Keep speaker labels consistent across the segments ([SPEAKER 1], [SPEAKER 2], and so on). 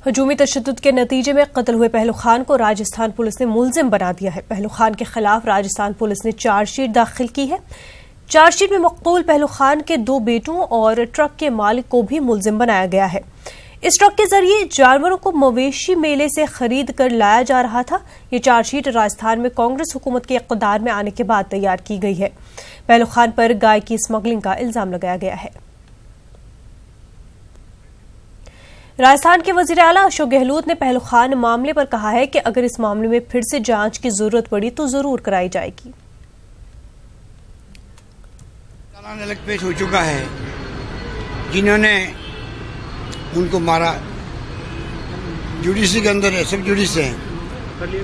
[SPEAKER 1] हजूमी तशद्दुद के नतीजे में कत्ल हुए पहलू खान को राजस्थान पुलिस ने मुलजिम बना दिया है। पहलू खान के खिलाफ राजस्थान पुलिस ने चार्जशीट दाखिल की है। चार्जशीट में मकबूल पहलू खान के 2 बेटों और ट्रक के मालिक को भी मुलजिम बनाया गया है। इस ट्रक के जरिए जानवरों को मवेशी मेले से खरीद कर लाया जा रहा था। ये चार्जशीट राजस्थान में कांग्रेस हुकूमत के इक़्तिदार में आने के बाद तैयार की गई है। पहलू खान पर गाय की स्मगलिंग का इल्जाम लगाया गया है। राजस्थान के वजीर आला अशोक गहलोत ने पहलू खान मामले पर कहा है कि अगर इस मामले में फिर से जांच की जरूरत पड़ी तो जरूर कराई जाएगी।
[SPEAKER 2] चालान अलग पेश हो चुका है जिन्होंने उनको मारा, जुडिशरी के अंदर है, सब जुडिस है।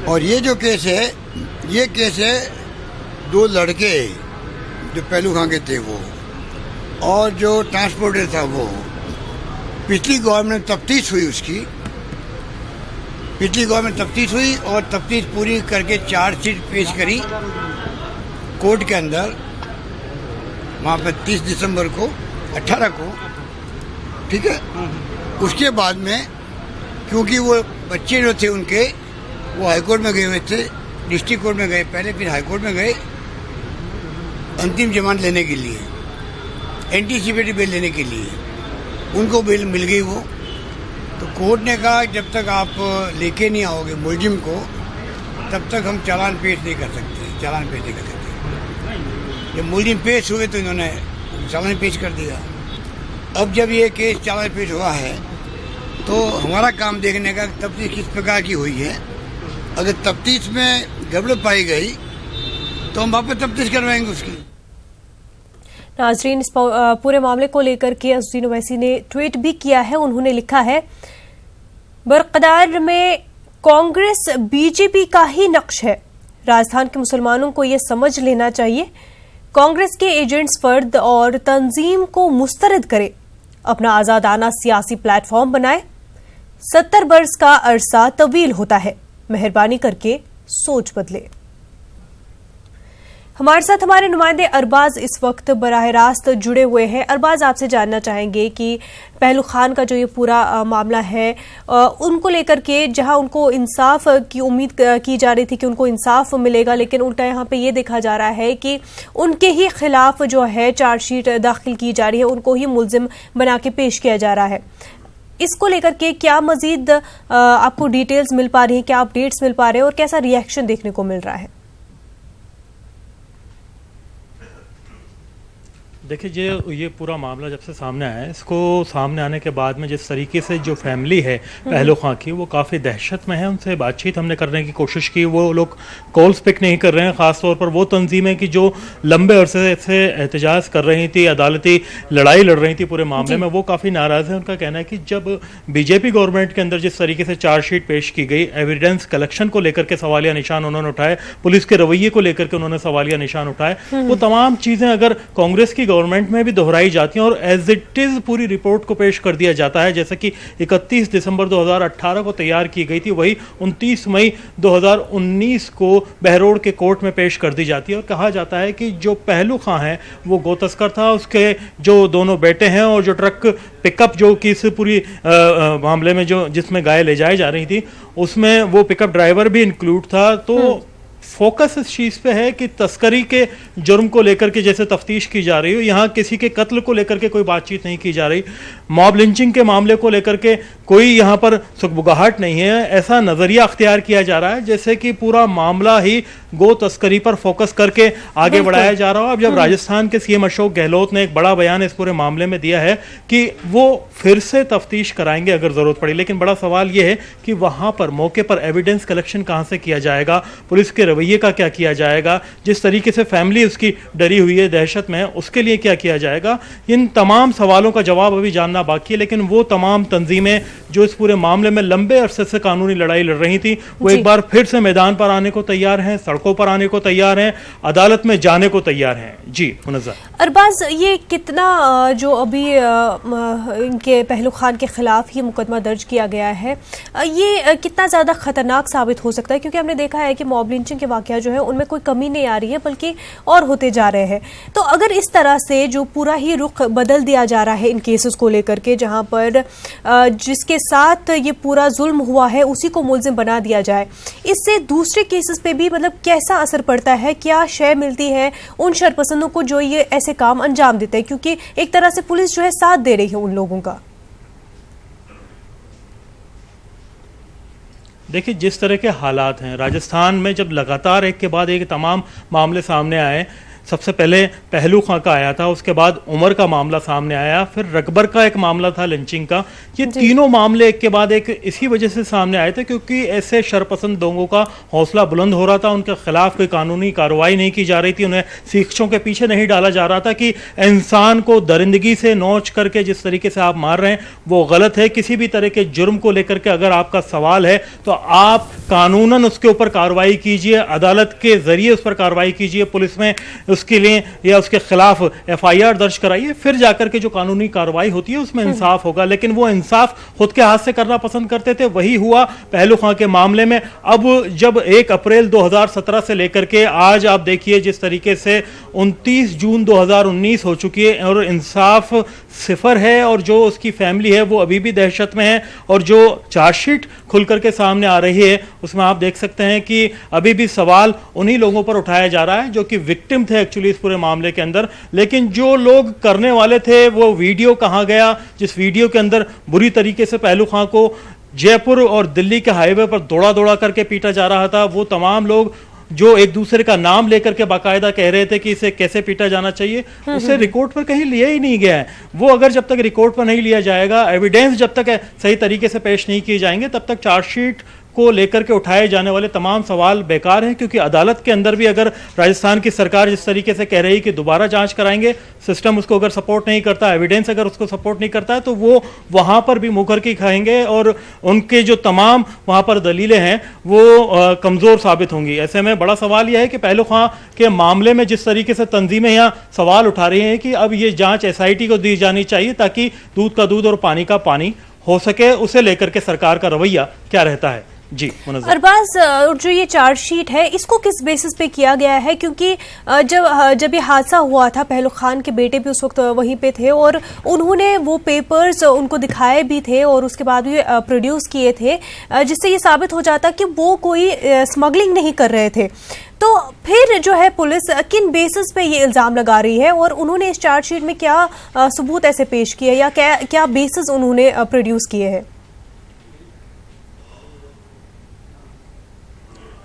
[SPEAKER 2] और ये जो केस है, ये केस है 2 लड़के जो पहलू खान के थे वो और जो ट्रांसपोर्टर था वो। पिछली गवर्नमेंट तफ्तीश हुई उसकी, पिछली गवर्नमेंट तफ्तीश हुई और तफ्तीश पूरी करके चार्जशीट पेश करी कोर्ट के अंदर वहाँ पर 30 दिसंबर को 18 को, ठीक है। उसके बाद में क्योंकि वो बच्चे जो थे उनके वो हाईकोर्ट में गए हुए थे, डिस्ट्रिक्ट कोर्ट में गए पहले, फिर हाईकोर्ट में गए अंतिम जमानत लेने के लिए, एंटीसिपेटरी बेल लेने के लिए। उनको बेल मिल गई वो, तो कोर्ट ने कहा जब तक आप लेके नहीं आओगे मुलजिम को तब तक हम चालान पेश नहीं कर सकते, चालान पेश नहीं कर सकते। जब मुलजिम पेश हुए तो इन्होंने चालान पेश कर दिया। अब जब ये केस चालान पेश हुआ है तो हमारा काम देखने का तफ्तीश किस प्रकार की हुई है। अगर तफ्तीश में गड़बड़ पाई गई तो हम वापस तफ्तीश करवाएंगे उसकी।
[SPEAKER 1] नाजरीन, इस पूरे मामले को लेकर के अज़ीज़ ओवैसी ने ट्वीट भी किया है। उन्होंने लिखा है, बरकरार में कांग्रेस बीजेपी का ही नक्श है। राजस्थान के मुसलमानों को ये समझ लेना चाहिए। कांग्रेस के एजेंट्स फर्द और तंजीम को मुस्तरद करे, अपना आजादाना सियासी प्लेटफॉर्म बनाए। 70 बरस का अरसा तवील होता है, मेहरबानी करके सोच बदले। हमारे साथ हमारे नुमाइंदे अरबाज इस वक्त बराह रास्त जुड़े हुए हैं। अरबाज, आपसे जानना चाहेंगे कि पहलू खान का जो ये पूरा मामला है उनको लेकर के, जहां उनको इंसाफ की उम्मीद की जा रही थी कि उनको इंसाफ मिलेगा, लेकिन उल्टा यहाँ पे ये देखा जा रहा है कि उनके ही खिलाफ जो है चार्जशीट दाखिल की जा रही है, उनको ही मुलजिम बना के पेश किया जा रहा है। इसको लेकर के क्या मजीद आपको डिटेल्स मिल पा रही है, क्या अपडेट्स मिल पा रहे हैं और कैसा रिएक्शन देखने को मिल रहा है?
[SPEAKER 3] देखिए, ये पूरा मामला जब से सामने आया है, इसको सामने आने के बाद में जिस तरीके से जो फैमिली है पहलू खान की वो काफ़ी दहशत में है। उनसे बातचीत हमने करने की कोशिश की, वो लोग कॉल्स पिक नहीं कर रहे हैं। ख़ासतौर पर वो तंजीमें कि जो लंबे अरसे से एहतजाज कर रही थी, अदालती लड़ाई लड़ रही थी पूरे मामले में, वो काफ़ी नाराज़ है। उनका कहना है कि जब बीजेपी गवर्नमेंट के अंदर जिस तरीके से चार्जशीट पेश की गई, एविडेंस कलेक्शन को लेकर के सवालिया निशान उन्होंने उठाए, पुलिस के रवैये को लेकर के उन्होंने सवालिया निशान उठाए, वो तमाम चीज़ें अगर कांग्रेस की गवर्नमेंट में भी दोहराई जाती हैं और एज इट इज पूरी रिपोर्ट को पेश कर दिया जाता है, जैसे कि 31 दिसंबर 2018 को तैयार की गई थी, वही 29 मई 2019 को बहरोड़ के कोर्ट में पेश कर दी जाती है। और कहा जाता है कि जो पहलू खान है वो गो तस्कर था, उसके जो दोनों बेटे हैं और जो ट्रक पिकअप जो कि इस पूरी मामले में जो जिसमें गाय ले जाई जा रही थी उसमें वो पिकअप ड्राइवर भी इंक्लूड था। तो फोकस इस चीज पे है कि तस्करी के जुर्म को लेकर के जैसे तफ्तीश की जा रही हो, यहाँ किसी के कत्ल को लेकर के कोई बातचीत नहीं की जा रही, मॉब लिंचिंग के मामले को लेकर के कोई यहाँ पर सुगबुगाहट नहीं है। ऐसा नजरिया अख्तियार किया जा रहा है जैसे कि पूरा मामला ही गो तस्करी पर फोकस करके आगे बढ़ाया जा रहा हो। अब जब राजस्थान के सीएम अशोक गहलोत ने एक बड़ा बयान इस पूरे मामले में दिया है कि वो फिर से तफ्तीश कराएंगे अगर जरूरत पड़ी, लेकिन बड़ा सवाल यह है कि वहां पर मौके पर एविडेंस कलेक्शन कहां से किया जाएगा, पुलिस के रवैये का क्या किया जाएगा, जिस तरीके से फैमिली उसकी डरी हुई है, दहशत में है, उसके लिए क्या किया जाएगा। इन तमाम सवालों का जवाब अभी जानना बाकी है। लेकिन वो तमाम तंजीमें जो इस पूरे मामले में लंबे अरसे से कानूनी लड़ाई लड़ रही थी, वो एक बार फिर से मैदान पर आने को तैयार हैं, सड़कों पर आने को तैयार हैं, अदालत में जाने को तैयार हैं। जी मुनज़्ज़र
[SPEAKER 1] अरबाज, ये कितना जो अभी इनके पहलू खान के खिलाफ ये मुकदमा दर्ज किया गया है, ये कितना ज्यादा खतरनाक साबित हो सकता है? क्योंकि हमने देखा है कि मॉब लिंचिंग के वाकया जो है उनमें कोई कमी नहीं आ रही है, बल्कि और होते जा रहे हैं। तो अगर इस तरह से जो पूरा ही रुख बदल दिया जा रहा है इन केसेस को लेकर के, जहां पर जिसके साथ ये पूरा जुल्म हुआ है उसी को मुल्जिम बना दिया जाए। इससे दूसरे केसेस पे भी मतलब कैसा असर पड़ता है, क्या शय मिलती है उन शरपसंदों को जो ये ऐसे काम अंजाम देते हैं, क्योंकि एक तरह से पुलिस जो है साथ दे रही है उन लोगों का।
[SPEAKER 3] देखिए, जिस तरह के हालात हैं राजस्थान में, जब लगातार एक के बाद एक तमाम मामले सामने आए, सबसे पहले पहलू खां का आया था, उसके बाद उमर का मामला सामने आया, फिर रकबर का एक मामला था लिंचिंग का। ये तीनों मामले एक के बाद एक इसी वजह से सामने आए थे क्योंकि ऐसे शरपसंद लोगों का हौसला बुलंद हो रहा था, उनके खिलाफ कोई कानूनी कार्रवाई नहीं की जा रही थी, उन्हें शिक्षों के पीछे नहीं डाला जा रहा था कि इंसान को दरिंदगी से नोच करके जिस तरीके से आप मार रहे हैं वो गलत है। किसी भी तरह के जुर्म को लेकर के अगर आपका सवाल है तो आप कानूनन उसके ऊपर कार्रवाई कीजिए, अदालत के जरिए उस पर कार्रवाई कीजिए, पुलिस में उसके लिए या उसके खिलाफ एफआईआर दर्ज कराइए, फिर जाकर के जो कानूनी कार्रवाई होती है उसमें इंसाफ होगा। लेकिन वो इंसाफ खुद के हाथ से करना पसंद करते थे, वही हुआ पहलू खां के मामले में। अब जब 1 अप्रैल 2017 से लेकर के आज आप देखिए जिस तरीके से 29 जून 2019 हो चुकी है और इंसाफ सिफर है, और जो उसकी फैमिली है वो अभी भी दहशत में है, और जो चार्जशीट खुल करके सामने आ रही है उसमें आप देख सकते हैं कि अभी भी सवाल उन्हीं लोगों पर उठाया जा रहा है जो कि विक्टिम थे एक्चुअली इस पूरे मामले के अंदर। लेकिन जो लोग करने वाले थे वो वीडियो कहां गया, जिस वीडियो के अंदर बुरी तरीके से पहलू खां को जयपुर और दिल्ली के हाईवे पर दौड़ा दौड़ा करके पीटा जा रहा था, वो तमाम लोग जो एक दूसरे का नाम लेकर के बाकायदा कह रहे थे कि इसे कैसे पीटा जाना चाहिए, उसे रिकॉर्ड पर कहीं लिया ही नहीं गया है। वो अगर जब तक रिकॉर्ड पर नहीं लिया जाएगा, एविडेंस जब तक सही तरीके से पेश नहीं किए जाएंगे, तब तक चार्जशीट को लेकर के उठाए जाने वाले तमाम सवाल बेकार हैं। क्योंकि अदालत के अंदर भी अगर राजस्थान की सरकार जिस तरीके से कह रही है कि दोबारा जांच कराएंगे, सिस्टम उसको अगर सपोर्ट नहीं करता, एविडेंस अगर उसको सपोर्ट नहीं करता है, तो वो वहां पर भी मुंह कर के खाएंगे और उनके जो तमाम वहां पर दलीलें हैं वो कमजोर साबित होंगी। ऐसे में बड़ा सवाल यह है कि पहलू खां के मामले में जिस तरीके से तंजीमें यहाँ सवाल उठा रही हैं कि अब ये जांच एसआईटी को दी जानी चाहिए ताकि दूध का दूध और पानी का पानी हो सके, उसे लेकर के सरकार का रवैया क्या रहता है। जी
[SPEAKER 1] अरबाज, जो ये चार्जशीट है इसको किस बेसिस पे किया गया है? क्योंकि जब ये हादसा हुआ था, पहलू खान के बेटे भी उस वक्त वहीं पे थे और उन्होंने वो पेपर्स उनको दिखाए भी थे और उसके बाद भी प्रोड्यूस किए थे, जिससे ये साबित हो जाता कि वो कोई स्मगलिंग नहीं कर रहे थे। तो फिर जो है पुलिस किन बेसिस पे ये इल्जाम लगा रही है और उन्होंने इस चार्जशीट में क्या सबूत ऐसे पेश किए या क्या बेसिस उन्होंने प्रोड्यूस किए हैं?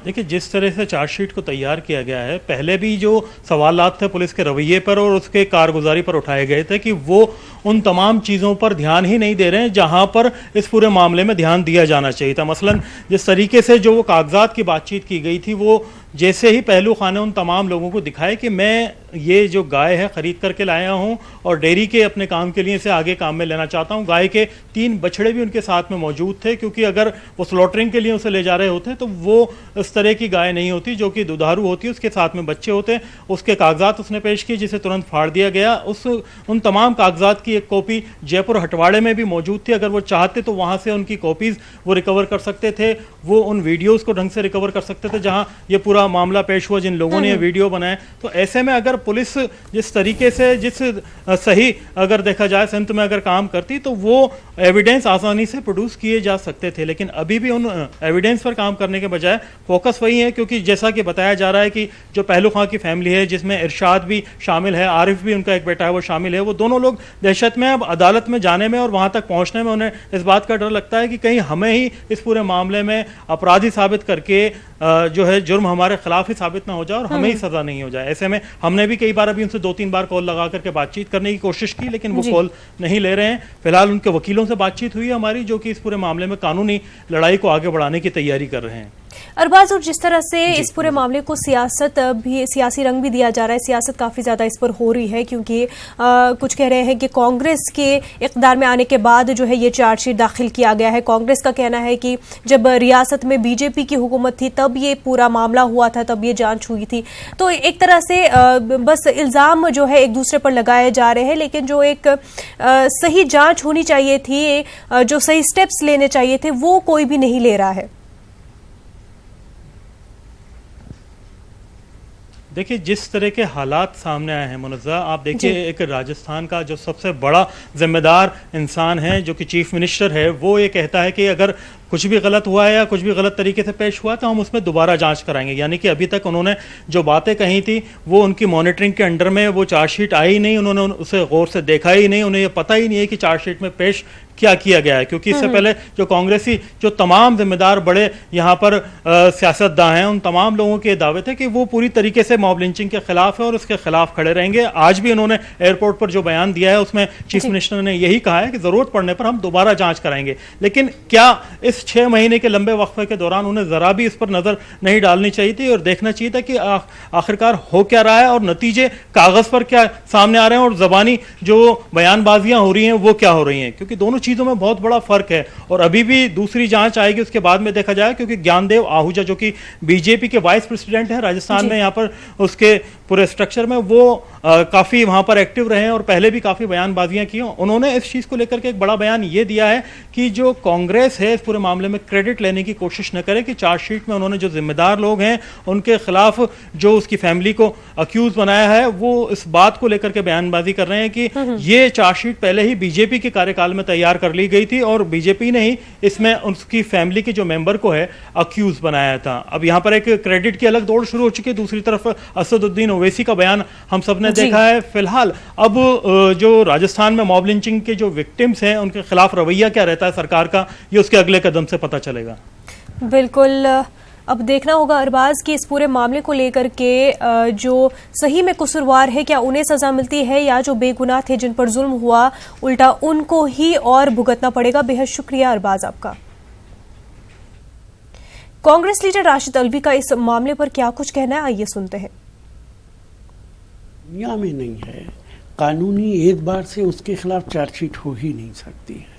[SPEAKER 3] देखिए, जिस तरह से चार्जशीट को तैयार किया गया है, पहले भी जो सवालात थे पुलिस के रवैये पर और उसके कारगुजारी पर उठाए गए थे कि वो उन तमाम चीज़ों पर ध्यान ही नहीं दे रहे हैं जहां पर इस पूरे मामले में ध्यान दिया जाना चाहिए था। मसलन जिस तरीके से जो वो कागजात की बातचीत की गई थी, वो जैसे ही पहलू खान ने उन तमाम लोगों को दिखाए कि मैं ये जो गाय है खरीद करके लाया हूं और डेयरी के अपने काम के लिए इसे आगे काम में लेना चाहता हूं, गाय के 3 बछड़े भी उनके साथ में मौजूद थे, क्योंकि अगर वो स्लॉटरिंग के लिए उसे ले जा रहे होते तो वो इस तरह की गाय नहीं होती जो कि दुधारू होती, उसके साथ में बच्चे होते। उसके कागजात उसने पेश किए जिसे तुरंत फाड़ दिया गया। उन तमाम कागजात की एक कॉपी जयपुर हटवाड़े में भी मौजूद थी। अगर वो चाहते तो वहां से उनकी कॉपीज वो रिकवर कर सकते थे, वो उन वीडियोज को ढंग से रिकवर कर सकते थे जहां ये पूरा मामला पेश हुआ, जिन लोगों ने ये वीडियो बनाए। तो ऐसे में अगर पुलिस जिस तरीके से सही अगर देखा जाए संत में अगर काम करती तो वो एविडेंस आसानी से प्रोड्यूस किए जा सकते थे। लेकिन अभी भी उन एविडेंस पर काम करने के बजाय फोकस वही है, क्योंकि जैसा कि बताया जा रहा है कि जो पहलू खां की फैमिली है जिसमें इरशाद भी शामिल है, आरिफ भी उनका एक बेटा है वो शामिल है, वो दोनों लोग दहशत में। अब अदालत में जाने में और वहां तक पहुंचने में उन्हें इस बात का डर लगता है कि कहीं हमें ही इस पूरे मामले में अपराधी साबित करके जो है जुर्म हमारे खिलाफ ही साबित ना हो जाए और हमें ही सजा नहीं हो जाए। ऐसे में हमने भी कई बार अभी उनसे 2-3 बार कॉल लगा करके बातचीत करने की कोशिश की, लेकिन वो कॉल नहीं ले रहे हैं। फिलहाल उनके वकीलों से बातचीत हुई है हमारी, जो कि इस पूरे मामले में कानूनी लड़ाई को आगे बढ़ाने की तैयारी कर रहे हैं।
[SPEAKER 1] अरबाज, और जिस तरह से इस पूरे मामले को सियासी रंग भी दिया जा रहा है, सियासत काफी ज्यादा इस पर हो रही है, क्योंकि कुछ कह रहे हैं कि कांग्रेस के इक़्तिदार में आने के बाद जो है ये चार्जशीट दाखिल किया गया है। कांग्रेस का कहना है कि जब रियासत में बीजेपी की हुकूमत थी तब ये पूरा मामला हुआ था, तब ये जांच हुई थी। तो एक तरह से बस इल्जाम जो है एक दूसरे पर लगाए जा रहे हैं, लेकिन जो एक सही जांच होनी चाहिए थी, जो सही स्टेप्स लेने चाहिए थे, वो कोई भी नहीं ले रहा है।
[SPEAKER 3] देखिए, जिस तरह के हालात सामने आए हैं मुनज़्ज़ा, आप देखिए एक राजस्थान का जो सबसे बड़ा जिम्मेदार इंसान है जो कि चीफ मिनिस्टर है, वो ये कहता है कि अगर कुछ भी गलत हुआ है या कुछ भी गलत तरीके से पेश हुआ तो हम उसमें दोबारा जांच कराएंगे। यानी कि अभी तक उन्होंने जो बातें कही थी वो उनकी मॉनिटरिंग के अंडर में वो चार्जशीट आई ही नहीं, उन्होंने उसे गौर से देखा ही नहीं, उन्हें ये पता ही नहीं है कि चार्जशीट में पेश क्या किया गया है। क्योंकि इससे पहले जो कांग्रेसी जो तमाम जिम्मेदार बड़े यहाँ पर सियासतदान हैं, उन तमाम लोगों के दावे थे कि वो पूरी तरीके से मॉब लिंचिंग के खिलाफ है और उसके खिलाफ खड़े रहेंगे। आज भी उन्होंने एयरपोर्ट पर जो बयान दिया है उसमें चीफ मिनिस्टर ने यही कहा है कि जरूरत पड़ने पर हम दोबारा जांच कराएंगे। लेकिन क्या इस 6 महीने के लंबे वक्फे के दौरान उन्हें जरा भी इस पर नजर नहीं डालनी चाहिए थी और देखना चाहिए था कि आखिरकार हो क्या रहा है और नतीजे कागज पर क्या सामने आ रहे हैं और जबानी जो बयानबाजियां हो रही हैं वो क्या हो रही हैं? क्योंकि दोनों चीजों में बहुत बड़ा फर्क है और अभी भी दूसरी जांच आएगी, उसके बाद में देखा जाए। क्योंकि ज्ञानदेव आहूजा जो कि बीजेपी के वाइस प्रेसिडेंट है राजस्थान में, यहाँ पर उसके पूरे स्ट्रक्चर में वो काफी वहां पर एक्टिव रहे और पहले भी काफी बयानबाजियां की। उन्होंने इस चीज को लेकर के एक बड़ा बयान ये दिया है कि जो कांग्रेस है इस पूरे मामले में क्रेडिट लेने की कोशिश न करे, कि चार्जशीट में उन्होंने जो जिम्मेदार लोग हैं उनके खिलाफ जो उसकी फैमिली को अक्यूज बनाया है वो इस बात को लेकर के बयानबाजी कर रहे हैं कि ये चार्जशीट पहले ही बीजेपी के कार्यकाल में तैयार कर ली गई थी और बीजेपी ने ही इसमें उसकी फैमिली के जो मेंबर को है अक्यूज बनाया था। अब यहाँ पर एक क्रेडिट की अलग दौड़ शुरू हो चुकी है। दूसरी तरफ असदुद्दीन ओवैसी का बयान हम सब ने देखा है। फिलहाल अब जो राजस्थान में मॉब लिंचिंग के जो विक्टिम्स हैं उनके खिलाफ रवैया क्या रहता है सरकार का, ये उसके अगले कदम से पता चलेगा।
[SPEAKER 1] बिल्कुल, अब देखना होगा अरबाज कि इस पूरे मामले को लेकर के जो सही में कसूरवार है क्या उन्हें सजा मिलती है या जो बेगुनाह थे जिन पर जुल्म हुआ उल्टा उनको ही और भुगतना पड़ेगा। बेहद शुक्रिया अरबाज आपका। कांग्रेस लीडर राशिद अल्वी का इस मामले पर क्या कुछ कहना है, आइए सुनते हैं।
[SPEAKER 4] दुनिया में नहीं है, कानूनी एतबार से उसके खिलाफ चार्जशीट हो ही नहीं सकती है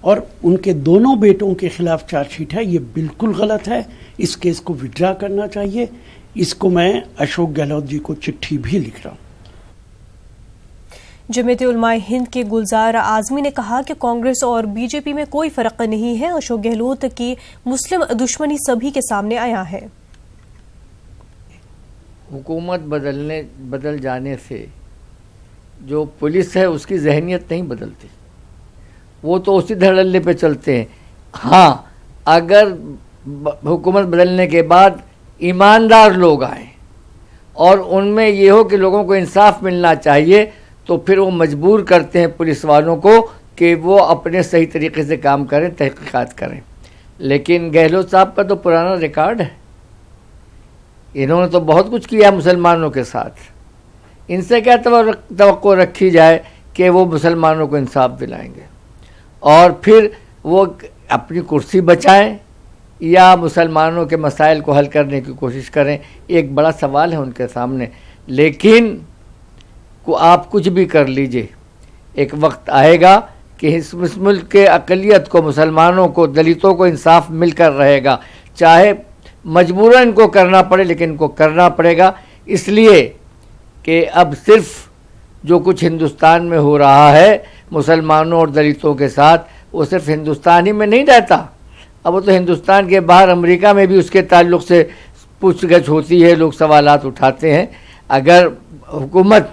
[SPEAKER 4] और उनके दोनों बेटों के खिलाफ चार्जशीट है। ये बिल्कुल गलत है, इस केस को विड्रा करना चाहिए। इसको मैं अशोक गहलोत जी को चिट्ठी भी लिख रहा हूँ।
[SPEAKER 1] जमीयत उलमाए हिंद के गुलजार आजमी ने कहा कि कांग्रेस और बीजेपी में कोई फर्क नहीं है। अशोक गहलोत की मुस्लिम दुश्मनी सभी के सामने आया है।
[SPEAKER 5] हुकूमत बदल जाने से जो पुलिस है उसकी जहनियत नहीं बदलती, वो तो उसी धड़ल्ले पे चलते हैं। हाँ, अगर हुकूमत बदलने के बाद ईमानदार लोग आए और उनमें ये हो कि लोगों को इंसाफ मिलना चाहिए तो फिर वो मजबूर करते हैं पुलिस वालों को कि वो अपने सही तरीके से काम करें, तहकीकात करें। लेकिन गहलोत साहब का तो पुराना रिकॉर्ड है, इन्होंने तो बहुत कुछ किया मुसलमानों के साथ। इनसे क्या तवक्को रखी जाए कि वो मुसलमानों को इंसाफ दिलाएंगे और फिर वो अपनी कुर्सी बचाएं या मुसलमानों के मसाइल को हल करने की कोशिश करें। एक बड़ा सवाल है उनके सामने। लेकिन को आप कुछ भी कर लीजिए, एक वक्त आएगा कि इस मुल्क के अक़लियत को, मुसलमानों को, दलितों को इंसाफ मिलकर रहेगा, चाहे मजबूरन इनको करना पड़े, लेकिन इनको करना पड़ेगा। इसलिए कि अब सिर्फ जो कुछ हिंदुस्तान में हो रहा है मुसलमानों और दलितों के साथ, वो सिर्फ हिंदुस्तान ही में नहीं रहता, अब वो तो हिंदुस्तान के बाहर अमेरिका में भी उसके ताल्लुक़ से पूछगछ होती है, लोग सवालात उठाते हैं। अगर हुकूमत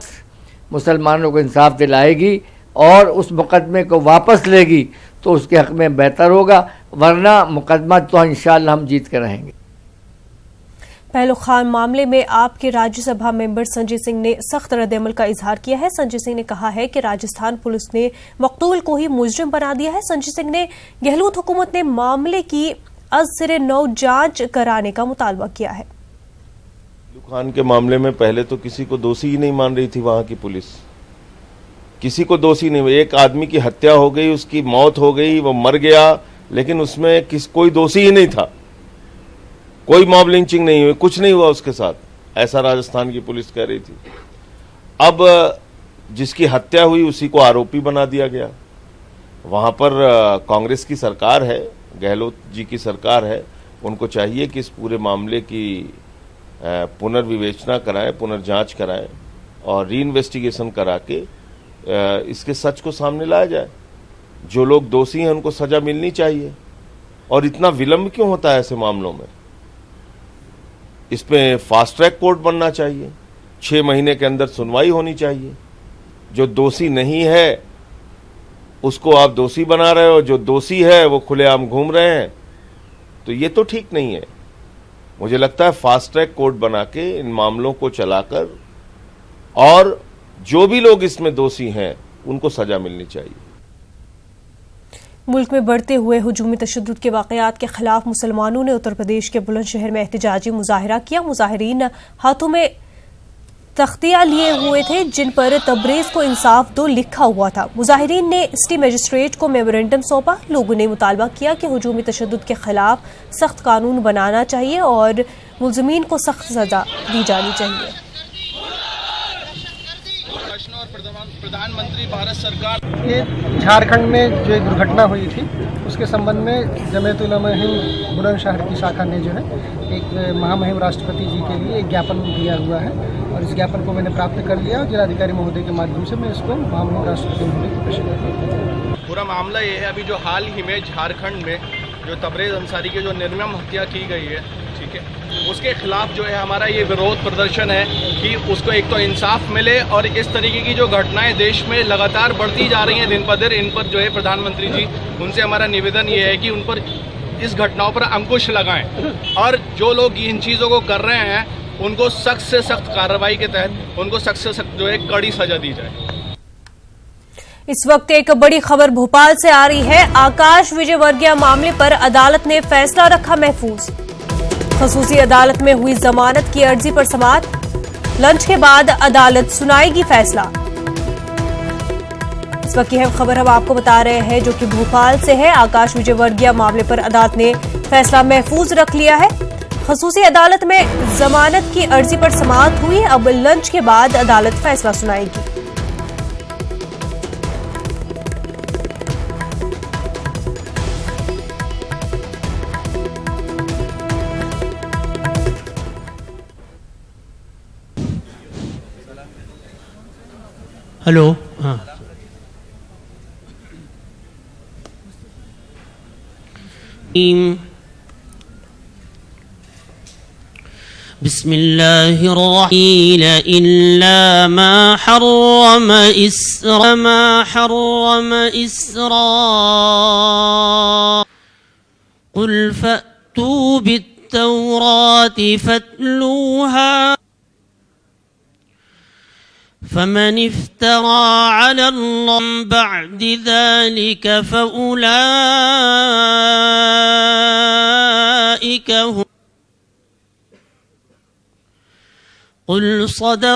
[SPEAKER 5] मुसलमानों को इंसाफ दिलाएगी और उस मुकदमे को वापस लेगी तो उसके हक़ में बेहतर होगा, वरना मुकदमा तो इंशाअल्लाह हम जीत के रहेंगे।
[SPEAKER 1] पहलू खान मामले में आपके राज्यसभा मेंबर संजय सिंह ने सख्त रद्द-ए-अमल का इजहार किया है। संजय सिंह ने कहा है कि राजस्थान पुलिस ने मकतूल को ही मुजरिम बना दिया है। संजय सिंह ने गहलोत हुकूमत ने मामले की अज़-सिरे नौ जांच कराने का मुतालबा किया है।
[SPEAKER 6] खान के मामले में पहले तो किसी को दोषी ही नहीं मान रही थी वहां की पुलिस, किसी को दोषी नहीं। एक आदमी की हत्या हो गई, उसकी मौत हो गई, वो मर गया, लेकिन उसमें कोई दोषी ही नहीं था, कोई मॉब लिंचिंग नहीं हुई, कुछ नहीं हुआ उसके साथ, ऐसा राजस्थान की पुलिस कह रही थी। अब जिसकी हत्या हुई उसी को आरोपी बना दिया गया। वहां पर कांग्रेस की सरकार है, गहलोत जी की सरकार है, उनको चाहिए कि इस पूरे मामले की पुनर्विवेचना कराएं, पुनर्जांच कराएं और री इन्वेस्टिगेशन करा के इसके सच को सामने लाया जाए। जो लोग दोषी हैं उनको सजा मिलनी चाहिए। और इतना विलंब क्यों होता है ऐसे मामलों में? इसमें फास्ट ट्रैक कोर्ट बनना चाहिए, 6 महीने के अंदर सुनवाई होनी चाहिए। जो दोषी नहीं है उसको आप दोषी बना रहे हो, जो दोषी है वो खुलेआम घूम रहे हैं, तो ये तो ठीक नहीं है। मुझे लगता है फास्ट ट्रैक कोर्ट बना के इन मामलों को चलाकर और जो भी लोग इसमें दोषी हैं उनको सजा मिलनी चाहिए।
[SPEAKER 1] मुल्क में बढ़ते हुए हुजूमी तशद्दुद के वाक़यात के खिलाफ मुसलमानों ने उत्तर प्रदेश के बुलंदशहर में एहतजाजी मुजाहिरा किया। मुजाहिरीन हाथों में तख्तियां लिए हुए थे जिन पर तबरेज़ को इंसाफ दो लिखा हुआ था। मुजाहिरीन ने सिटी मजिस्ट्रेट को मेमोरेंडम सौंपा। लोगों ने मुतालबा किया कि हुजूमी तशद्दुद के खिलाफ सख्त कानून बनाना चाहिए और मुल्ज़िमीन को सख्त सजा दी जानी चाहिए।
[SPEAKER 7] प्रधानमंत्री भारत सरकार ये झारखंड में जो एक दुर्घटना हुई थी उसके संबंध में जमीयत उलमा हिंद बुलंदशहर की शाखा ने जो है एक महामहिम राष्ट्रपति जी के लिए एक ज्ञापन दिया हुआ है और इस ज्ञापन को मैंने प्राप्त कर लिया और जिलाधिकारी महोदय के माध्यम से मैं इसको महामहिम राष्ट्रपति महोदय को प्रेषित करूँगा।
[SPEAKER 8] पूरा मामला ये है, अभी जो हाल ही में झारखंड में जो तबरेज़ अंसारी की जो निर्मम हत्या की गई है, ठीक है, उसके खिलाफ जो है हमारा ये विरोध प्रदर्शन है कि उसको एक तो इंसाफ मिले और इस तरीके की जो घटनाएं देश में लगातार बढ़ती जा रही हैं दिन पर दिन, इन पर जो है प्रधानमंत्री जी उनसे हमारा निवेदन ये है कि उन पर इस घटनाओं पर अंकुश लगाएं और जो लोग इन चीज़ों को कर रहे हैं उनको सख्त से सख्त कार्रवाई के तहत उनको सख्त से सख्त जो है कड़ी सजा दी जाए।
[SPEAKER 1] इस वक्त एक बड़ी खबर भोपाल से आ रही है। आकाश विजयवर्गीय मामले पर अदालत ने फैसला रखा महफूज। खसूसी अदालत में हुई जमानत की अर्जी पर समाअत। लंच के बाद अदालत सुनाएगी फैसला। इस वक्त यह खबर हम आपको बता रहे हैं जो कि भोपाल से है। आकाश विजयवर्गीय मामले पर अदालत ने फैसला महफूज रख लिया है। खसूसी अदालत में जमानत की अर्जी पर समाअत हुई। अब लंच के बाद अदालत फैसला सुनाएगी।
[SPEAKER 9] हेलो, हाँ, बिस्मिल्लाहिर्रहमानिर्रहीम इल्ला मा हर्रम इस्रा कुल फअतू बित्तौराति फत्लूहा फमन इफ्तरा अला अल्लाह बअद ज़ालिक फउलाइक हुम कुल सदक़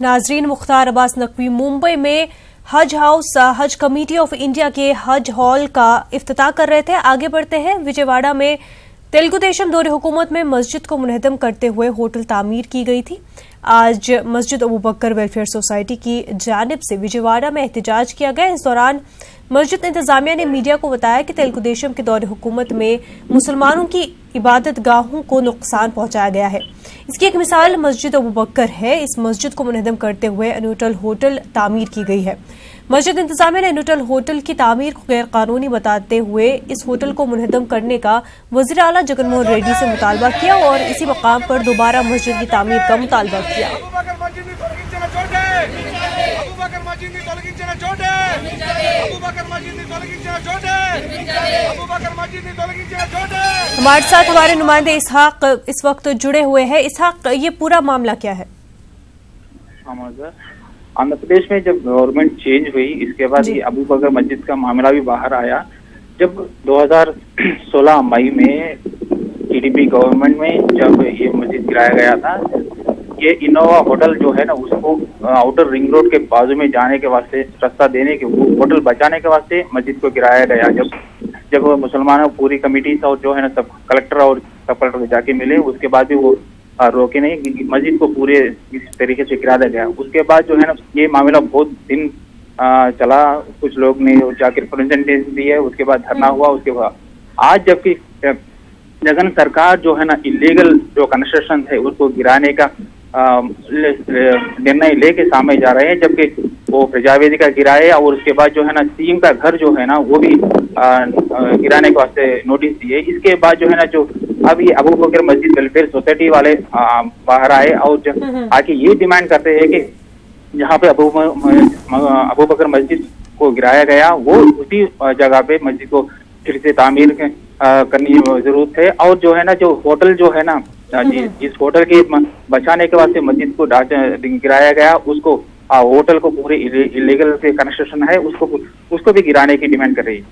[SPEAKER 1] नाजरीन, मुख्तार अब्बास नकवी मुंबई में हज हाउस हज कमेटी ऑफ इंडिया के हज हॉल का इफ्तिताह कर रहे थे। आगे बढ़ते हैं। विजयवाड़ा में तेलुगु देशम दौरे हुकूमत में मस्जिद को मुनहदम करते हुए होटल तामीर की गई थी। आज मस्जिद अबू बकर वेलफेयर सोसाइटी की जानिब से विजयवाड़ा में एहतजाज किया गया। इस दौरान मस्जिद इंतजामिया ने मीडिया को बताया कि तेलुगु देशम के दौरे हुकूमत में मुसलमानों की इबादत गाहों को नुकसान पहुंचाया गया है। इसकी एक मिसाल मस्जिद अबू बकर है। इस मस्जिद को मुनहदम करते हुए न्यूट्रल होटल तामीर की गई है। मस्जिद इंतजामिया ने न्यूट्रल होटल की तामीर को गैर कानूनी बताते हुए इस होटल को मुनहदम करने का वज़ीर आला जगनमोहन रेड्डी से मुतालबा किया और इसी मकाम पर दोबारा मस्जिद की तामीर का मुतालबा किया। हमारे साथ हमारे नुमाइंदे इसहाक इस वक्त जुड़े हुए हैं। इसहाक, ये पूरा मामला क्या है?
[SPEAKER 10] आंध्र प्रदेश में जब गवर्नमेंट चेंज हुई इसके बाद ये अबू बकर मस्जिद का मामला भी बाहर आया। जब 2016 मई में टीडीपी गवर्नमेंट में जब ये मस्जिद गिराया गया था, ये इनोवा होटल जो है ना उसको आउटर रिंग रोड के बाजू में जाने के वास्ते रास्ता देने के वो होटल बचाने के वास्ते मस्जिद को गिराया गया। जब मुसलमानों पूरी कमेटी और जो है ना सब कलेक्टर और सब कलेक्टर जाके मिले, उसके बाद भी वो रोके नहीं, मस्जिद को पूरे इस तरीके से गिरा दिया गया। उसके बाद जो है ना ये मामला बहुत दिन चला, कुछ लोग ने जाकर रिप्रेजेंटेशन दी है, उसके बाद धरना हुआ, उसके बाद आज जबकि जगन सरकार जो है ना इलीगल जो कंस्ट्रक्शन है उसको गिराने का निर्णय लेके सामने जा रहे हैं, जबकि वो प्रजावेदी का गिराए और उसके बाद जो है ना सीएम का घर जो है ना वो भी गिराने के वास्ते नोटिस दिए। इसके बाद जो है ना जो अब ये अबू बकर मस्जिद वेलफेयर सोसाइटी वाले बाहर आए और आके ये डिमांड करते हैं कि जहाँ पे अबू बकर मस्जिद को गिराया गया वो उसी जगह पे मस्जिद को फिर से तामीर करनी जरूरत है। और जो है ना जो होटल जो है ना जिस होटल के बचाने के वास्ते मस्जिद को गिराया गया उसको होटल को पूरे इलीगल से कंस्ट्रक्शन है उसको भी गिराने की डिमांड कर रही है।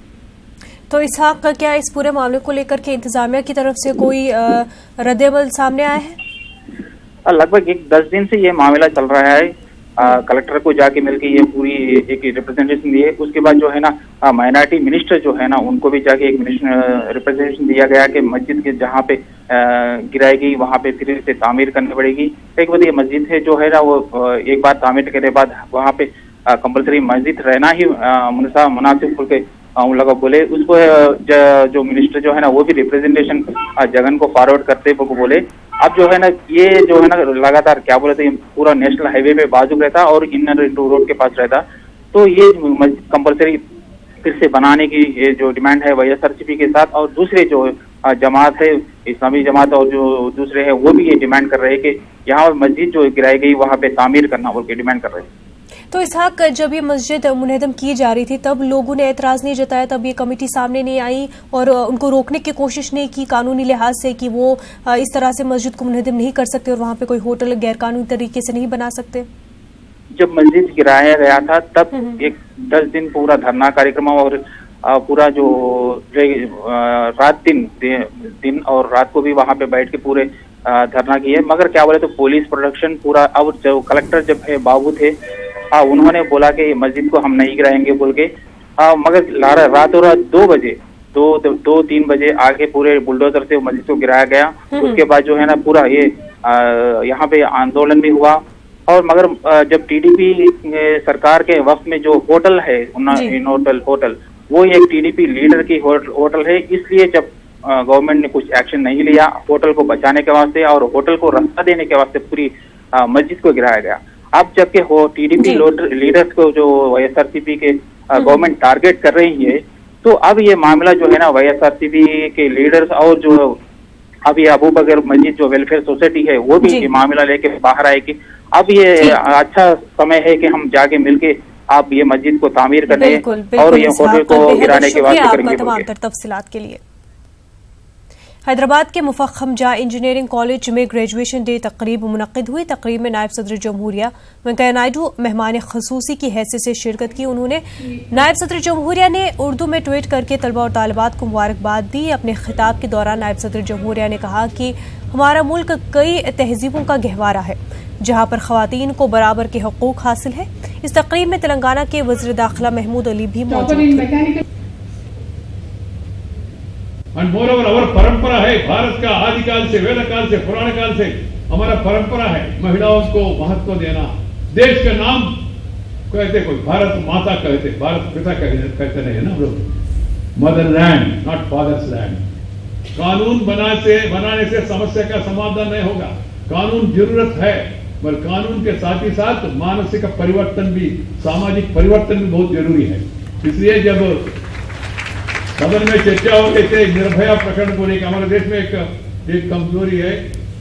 [SPEAKER 1] तो इसहाक का क्या इस पूरे मामले को लेकर के इंतजामिया की तरफ से कोई रद्द-ए-अमल सामने आया है?
[SPEAKER 10] लगभग 10 दिन से ये मामला चल रहा है। कलेक्टर को जाके मिलके ये पूरी एक रिप्रेजेंटेशन दी है। उसके बाद जो है ना माइनॉरिटी मिनिस्टर जो है ना उनको भी जाके एक रिप्रेजेंटेशन दिया गया कि मस्जिद के जहाँ पे गिराएगी वहाँ पे फिर से तामीर करनी पड़ेगी। एक बार ये मस्जिद है जो है ना वो एक बार तामीर करने के बाद वहाँ पे कंपलसरी मस्जिद रहना ही मुनासिब खुल के उन लोगों बोले। उसको जो मिनिस्टर जो है ना वो भी रिप्रेजेंटेशन जगन को फॉरवर्ड करते वो बोले। अब जो है ना ये जो है ना लगातार क्या बोले थे पूरा नेशनल हाईवे पे बाजू रहता और इनर रोड के पास रहता, तो ये कंपलसरी फिर से बनाने की ये जो डिमांड है YSRCP के साथ और दूसरे जो जमात है इस्लामी जमात और जो दूसरे है वो भी ये डिमांड कर रहे हैं कि यहाँ मस्जिद जो गिराई गई वहाँ पे तामीर करना बोल के डिमांड कर रहे हैं।
[SPEAKER 1] तो इसहाक जब ये मस्जिद मुनहदम की जा रही थी तब लोगों ने एतराज नहीं जताया, तब ये कमेटी सामने नहीं आई और उनको रोकने की कोशिश नहीं की कानूनी लिहाज से कि वो इस तरह से मस्जिद को मुनहदम नहीं कर सकते और वहाँ पे कोई होटल गैर कानूनी तरीके से नहीं बना सकते?
[SPEAKER 10] जब मस्जिद गिराया गया था तब एक 10 दिन पूरा धरना कार्यक्रम और पूरा जो रात दिन और रात को भी वहाँ पे बैठ के पूरे धरना किए, मगर क्या बोले तो पुलिस प्रोटेक्शन पूरा। अब जो कलेक्टर जब है बाबू थे उन्होंने बोला कि मस्जिद को हम नहीं गिराएंगे बोल के, मगर रातों रात 2-3 बजे आगे पूरे बुलडोजर से मस्जिद को गिराया गया। उसके बाद जो है ना पूरा ये यहाँ पे आंदोलन भी हुआ और मगर जब टीडीपी सरकार के वक्त में जो होटल है होटल वो एक टीडीपी लीडर की होटल है, इसलिए जब गवर्नमेंट ने कुछ एक्शन नहीं लिया होटल को बचाने के वास्ते और होटल को रास्ता देने के वास्ते पूरी मस्जिद को गिराया गया। अब जबकि हो टीडीपी लीडर्स को जो YSRCP के गवर्नमेंट टारगेट कर रही है, तो अब ये मामला जो है ना YSRCP के लीडर्स और जो अब ये अबू बकर मस्जिद जो वेलफेयर सोसाइटी है वो भी ये मामला लेके बाहर आए कि अब ये अच्छा समय है कि हम जाके मिलके आप ये मस्जिद को तामीर करने और ये होटल को गिराने के वास्ते करेंगे।
[SPEAKER 1] तमाम तफसीलात के लिए हैदराबाद के मुफख्खम जा इंजीनियरिंग कॉलेज में ग्रेजुएशन डे तकरीब मुनक्किद हुई। तकरीब में नायब सदर जमहूरिया वेंकैया नायडू मेहमान खसूसी की हैसियत से शिरकत की। उन्होंने नायब सदर जमहूरिया ने उर्दू में ट्वीट करके तलबा और तालिबात को मुबारकबाद दी। अपने खिताब के दौरान नायब सदर जमहूरिया ने कहा कि हमारा मुल्क कई तहजीबों का गहवारा है जहाँ पर ख़वातीन को बराबर के हकूक़ हासिल है। इस तकरीब में तेलंगाना के वज़ीर दाखिला महमूद अली भी मौजूद थे।
[SPEAKER 11] एंड मोरओवर और परंपरा है भारत का आदिकाल से वेद काल से पुराने काल से हमारा परंपरा है महिलाओं को महत्व देना। देश का नाम कहते कोई भारत माता कहते, भारत पिता कहते नहीं है ना हम लोग, motherland not father's land. कानून बनाने से समस्या का समाधान नहीं होगा। कानून जरूरत है पर कानून के साथ ही साथ मानसिक परिवर्तन भी, सामाजिक परिवर्तन भी बहुत जरूरी है। इसलिए जब सदन में चर्चा हो रही थी निर्भया प्रकरण को लेकर, हमारे देश में एक कमजोरी है,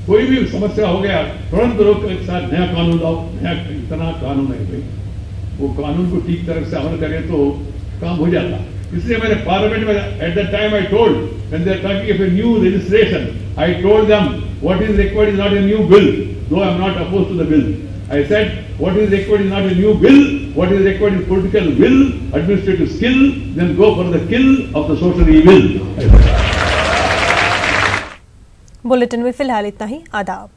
[SPEAKER 11] कोई भी समस्या हो गया तुरंत लोग एक साथ नया कानून लाओ, नया इतना कानून है भाई, वो कानून को ठीक तरह से अमल करे तो काम हो जाता। इसलिए मैंने पार्लियामेंट में at the time I told when they are talking of a new legislation, I told them what is required is not a new bill, though I am not opposed to the bill. I said, what is required is not a new bill, what is required is political will, administrative skill, then go for the kill of the social evil.
[SPEAKER 1] Bulletin में फिलहाल इतना ही। आदाब।